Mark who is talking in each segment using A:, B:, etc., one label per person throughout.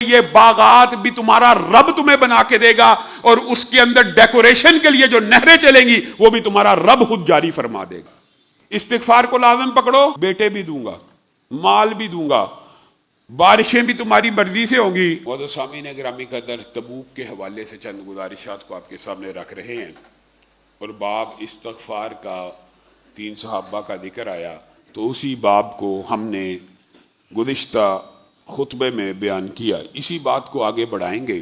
A: یہ باغات بھی تمہارا رب تمہیں بنا کے دے گا، اور اس کے اندر ڈیکوریشن کے لیے جو نہریں چلیں گی وہ بھی تمہارا رب خود جاری فرما دے گا۔ استغفار کو لازم پکڑو، بیٹے بھی دوں گا، مال بھی دوں گا، بارشیں بھی تمہاری مرضی سے ہوں گی۔ معزز سامعین گرامی قدر، تبوک کے حوالے سے چند گزارشات کو آپ کے سامنے رکھ رہے ہیں، اور باب استغفار کا 3 صحابہ کا ذکر آیا، تو اسی باب کو ہم نے گزشتہ خطبے میں بیان کیا، اسی بات کو آگے بڑھائیں گے۔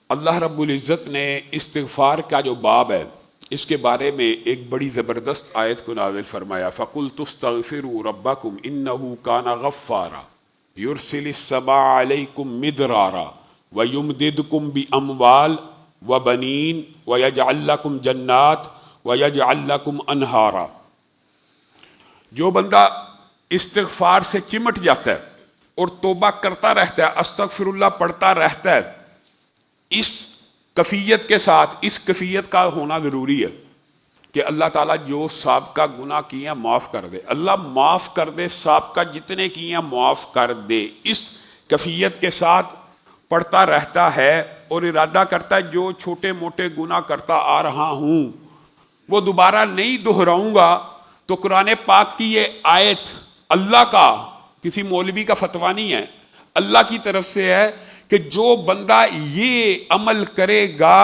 A: اللہ رب العزت نے استغفار کا جو باب ہے اس کے بارے میں ایک بڑی زبردست آیت کو نازل فرمایا، فَقُلْتُ اسْتَغْفِرُوا رَبَّكُمْ إِنَّهُ كَانَ غَفَّارًا يُرْسِلِ السَّمَاءَ عَلَيْكُمْ مِدْرَارًا وَيُمْدِدْكُمْ بِأَمْوَالٍ وَبَنِينَ وَيَجْعَلْ لَكُمْ جَنَّاتٍ وَيَجْعَلْ لَكُمْ أَنْهَارًا۔ جو بندہ استغفار سے چمٹ جاتا ہے اور توبہ کرتا رہتا ہے، استغفر اللہ پڑھتا رہتا ہے، اس کیفیت کے ساتھ، اس کیفیت کا ہونا ضروری ہے کہ اللہ تعالیٰ جو سابقہ گناہ کیے ہیں معاف کر دے، اللہ معاف کر دے، سابقہ جتنے کیے ہیں معاف کر دے، اس کیفیت کے ساتھ پڑھتا رہتا ہے اور ارادہ کرتا ہے جو چھوٹے موٹے گناہ کرتا آ رہا ہوں وہ دوبارہ نہیں دہراؤں گا۔ تو قرآن پاک کی یہ آیت اللہ کا، کسی مولوی کا فتویٰ نہیں ہے، اللہ کی طرف سے ہے کہ جو بندہ یہ عمل کرے گا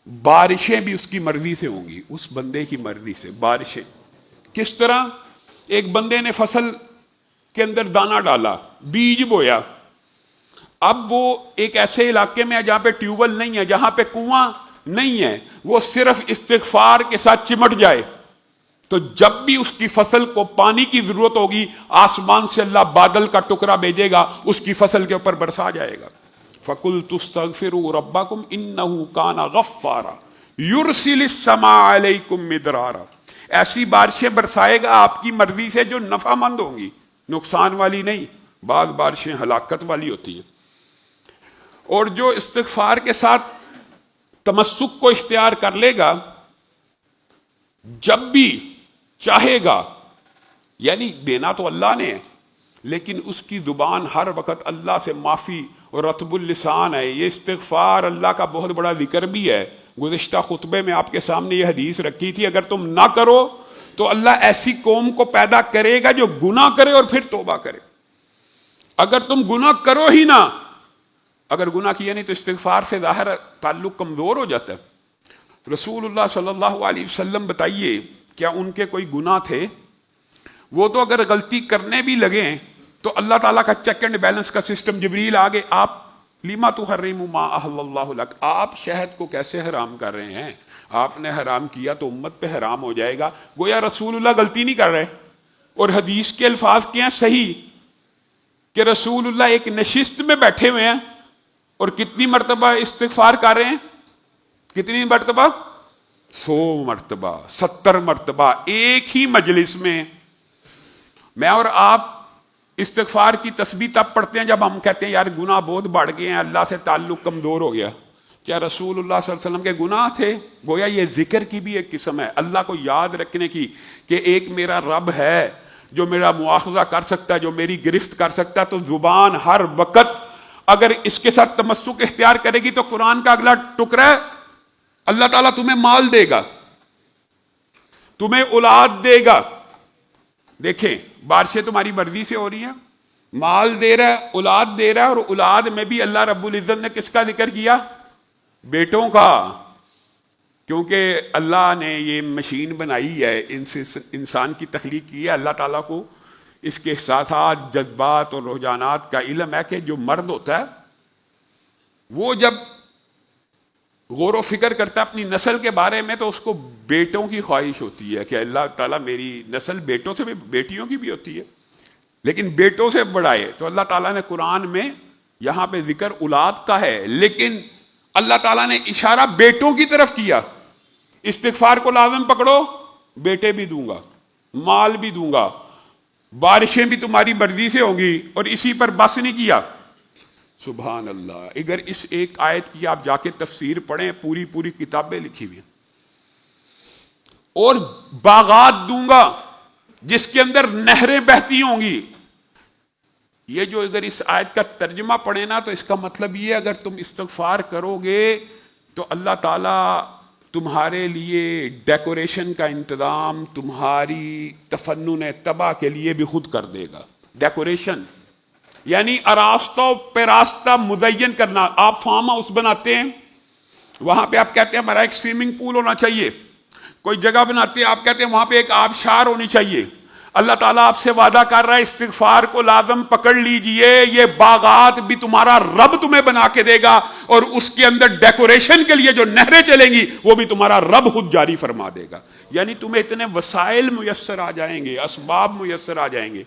A: بارشیں بھی اس کی مرضی سے ہوں گی، اس بندے کی مرضی سے بارشیں۔ کس طرح؟ ایک بندے نے فصل کے اندر دانہ ڈالا، بیج بویا، اب وہ ایک ایسے علاقے میں ہے جہاں پہ ٹیوب ویل نہیں ہے، جہاں پہ کنواں نہیں ہے، وہ صرف استغفار کے ساتھ چمٹ جائے تو جب بھی اس کی فصل کو پانی کی ضرورت ہوگی آسمان سے اللہ بادل کا ٹکڑا بھیجے گا، اس کی فصل کے اوپر برسا جائے گا۔ فَقُلْتُ اسْتَغْفِرُوا رَبَّكُمْ إِنَّهُ كَانَ غَفَّارًا يُرْسِلِ السَّمَاءَ عَلَيْكُمْ مِدْرَارًا، ایسی بارشیں برسائے گا آپ کی مرضی سے جو نفع مند ہوں گی، نقصان والی نہیں، بعض بارشیں ہلاکت والی ہوتی ہیں۔ اور جو استغفار کے ساتھ تمسک کو اختیار کر لے گا، جب بھی چاہے گا، یعنی دینا تو اللہ نے ہے لیکن اس کی زبان ہر وقت اللہ سے معافی اور رطب اللسان ہے۔ یہ استغفار اللہ کا بہت بڑا ذکر بھی ہے۔ گزشتہ خطبے میں آپ کے سامنے یہ حدیث رکھی تھی، اگر تم نہ کرو تو اللہ ایسی قوم کو پیدا کرے گا جو گناہ کرے اور پھر توبہ کرے۔ اگر تم گناہ کرو ہی نہ، اگر گناہ کیا نہیں تو استغفار سے ظاہر تعلق کمزور ہو جاتا ہے۔ رسول اللہ صلی اللہ علیہ وسلم بتائیے، کیا ان کے کوئی گناہ تھے؟ وہ تو اگر غلطی کرنے بھی لگیں تو اللہ تعالیٰ کا چیک اینڈ بیلنس کا سسٹم، جبریل آگے، آپ لیما تحرم ما احل اللہ لک، آپ شہد کو کیسے حرام کر رہے ہیں؟ آپ نے حرام کیا تو امت پہ حرام ہو جائے گا۔ گویا رسول اللہ غلطی نہیں کر رہے، اور حدیث کے الفاظ کیا ہیں صحیح، کہ رسول اللہ ایک نشست میں بیٹھے ہوئے ہیں اور کتنی مرتبہ استغفار کر رہے ہیں؟ کتنی مرتبہ؟ 100 مرتبہ، 70 مرتبہ ایک ہی مجلس میں۔ میں اور آپ استغفار کی تسبیح تب پڑھتے ہیں جب ہم کہتے ہیں یار گناہ بہت بڑھ گئے ہیں، اللہ سے تعلق کمزور ہو گیا۔ کیا رسول اللہ صلی اللہ علیہ وسلم کے گناہ تھے؟ گویا یہ ذکر کی بھی ایک قسم ہے، اللہ کو یاد رکھنے کی کہ ایک میرا رب ہے جو میرا مواخذہ کر سکتا ہے، جو میری گرفت کر سکتا ہے۔ تو زبان ہر وقت اگر اس کے ساتھ تمسک اختیار کرے گی تو قرآن کا اگلا ٹکڑا ہے، اللہ تعالیٰ تمہیں مال دے گا، تمہیں اولاد دے گا۔ دیکھیں بارشیں تمہاری مرضی سے ہو رہی ہیں، مال دے رہا ہے، اولاد دے رہا ہے، اور اولاد میں بھی اللہ رب العزت نے کس کا ذکر کیا؟ بیٹوں کا، کیونکہ اللہ نے یہ مشین بنائی ہے، انسان کی تخلیق کی ہے، اللہ تعالیٰ کو اس کے احساسات، جذبات اور رجحانات کا علم ہے کہ جو مرد ہوتا ہے وہ جب غور و فکر کرتا ہے اپنی نسل کے بارے میں تو اس کو بیٹوں کی خواہش ہوتی ہے کہ اللہ تعالیٰ میری نسل بیٹوں سے بھی، بیٹیوں کی بھی ہوتی ہے لیکن بیٹوں سے بڑھائے۔ تو اللہ تعالیٰ نے قرآن میں یہاں پہ ذکر اولاد کا ہے لیکن اللہ تعالیٰ نے اشارہ بیٹوں کی طرف کیا۔ استغفار کو لازم پکڑو، بیٹے بھی دوں گا، مال بھی دوں گا، بارشیں بھی تمہاری مرضی سے ہوں گی، اور اسی پر بس نہیں کیا۔ سبحان اللہ، اگر اس ایک آیت کی آپ جا کے تفسیر پڑھیں، پوری پوری کتابیں لکھی ہوئی ہیں۔ اور باغات دوں گا جس کے اندر نہریں بہتی ہوں گی، یہ جو اگر اس آیت کا ترجمہ پڑھے نا تو اس کا مطلب یہ اگر تم استغفار کرو گے تو اللہ تعالیٰ تمہارے لیے ڈیکوریشن کا انتظام تمہاری تفنن تباہ کے لیے بھی خود کر دے گا. ڈیکوریشن یعنی آراستہ پیراستہ مزین کرنا. آپ فارم ہاؤس بناتے ہیں, وہاں پہ آپ کہتے ہیں ہمارا ایک سوئمنگ پول ہونا چاہیے. کوئی جگہ بناتے ہیں, آپ کہتے ہیں وہاں پہ ایک آبشار ہونی چاہیے. اللہ تعالیٰ آپ سے وعدہ کر رہا ہے استغفار کو لازم پکڑ لیجئے, یہ باغات بھی تمہارا رب تمہیں بنا کے دے گا, اور اس کے اندر ڈیکوریشن کے لیے جو نہریں چلیں گی وہ بھی تمہارا رب خود جاری فرما دے گا. یعنی تمہیں اتنے وسائل میسر آ جائیں گے, اسباب میسر آ جائیں گے.